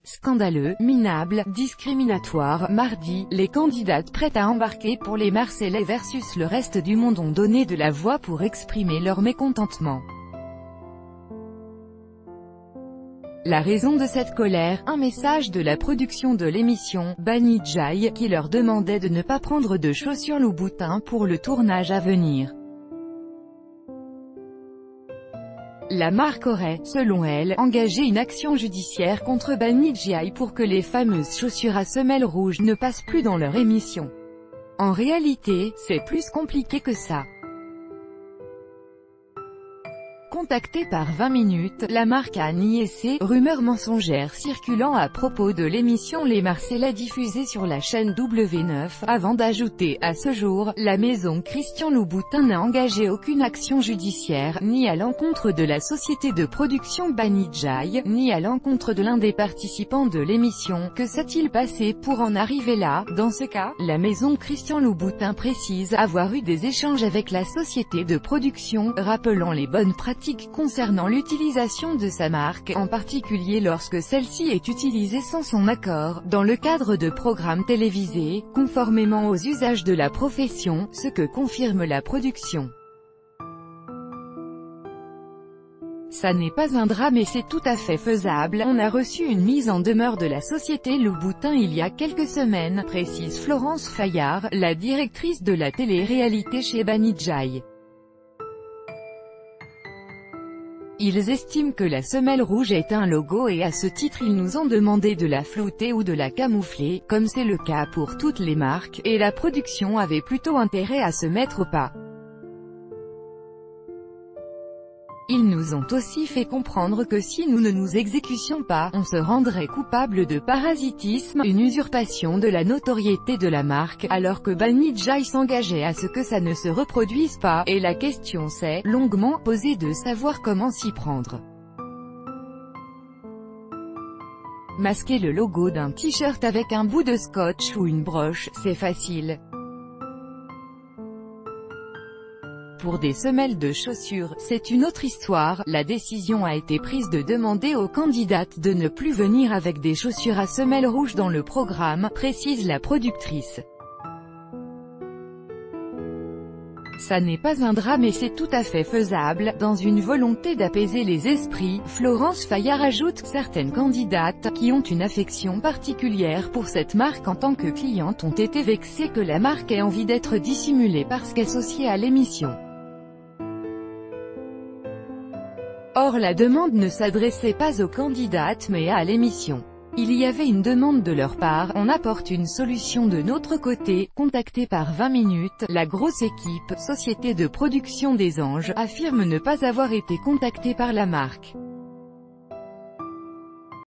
Scandaleux, minable, discriminatoire. Mardi, les candidates prêtes à embarquer pour les Marseillais versus le reste du monde ont donné de la voix pour exprimer leur mécontentement. La raison de cette colère, un message de la production de l'émission, Banny Djaye, qui leur demandait de ne pas prendre de chaussures Louboutin pour le tournage à venir. La marque aurait, selon elle, engagé une action judiciaire contre Banny Djaye pour que les fameuses chaussures à semelles rouges ne passent plus dans leur émission. En réalité, c'est plus compliqué que ça. Contactée par 20 minutes, la marque a nié ces rumeurs mensongères circulant à propos de l'émission Les Marseillais diffusée sur la chaîne W9, avant d'ajouter, à ce jour, la maison Christian Louboutin n'a engagé aucune action judiciaire, ni à l'encontre de la société de production Banny Djaye, ni à l'encontre de l'un des participants de l'émission. Que s'est-il passé pour en arriver là? Dans ce cas, la maison Christian Louboutin précise avoir eu des échanges avec la société de production, rappelant les bonnes pratiques concernant l'utilisation de sa marque, en particulier lorsque celle-ci est utilisée sans son accord, dans le cadre de programmes télévisés, conformément aux usages de la profession, ce que confirme la production. Ça n'est pas un drame et c'est tout à fait faisable. On a reçu une mise en demeure de la société Louboutin il y a quelques semaines, précise Florence Fayard, la directrice de la télé-réalité chez Banny Djaye. Ils estiment que la semelle rouge est un logo et à ce titre ils nous ont demandé de la flouter ou de la camoufler, comme c'est le cas pour toutes les marques, et la production avait plutôt intérêt à se mettre au pas. Ils nous ont aussi fait comprendre que si nous ne nous exécutions pas, on se rendrait coupable de parasitisme, une usurpation de la notoriété de la marque, alors que Banny Djaye s'engageait à ce que ça ne se reproduise pas, et la question s'est longuement posée de savoir comment s'y prendre. Masquer le logo d'un t-shirt avec un bout de scotch ou une broche, c'est facile. Pour des semelles de chaussures, c'est une autre histoire. La décision a été prise de demander aux candidates de ne plus venir avec des chaussures à semelles rouges dans le programme, précise la productrice. Ça n'est pas un drame et c'est tout à fait faisable. Dans une volonté d'apaiser les esprits, Florence Fayard ajoute, certaines candidates, qui ont une affection particulière pour cette marque en tant que cliente, ont été vexées que la marque ait envie d'être dissimulée parce qu'associée à l'émission. Or la demande ne s'adressait pas aux candidates mais à l'émission. Il y avait une demande de leur part, on apporte une solution de notre côté. Contactée par 20 minutes, la grosse équipe, société de production des Anges, affirme ne pas avoir été contactée par la marque.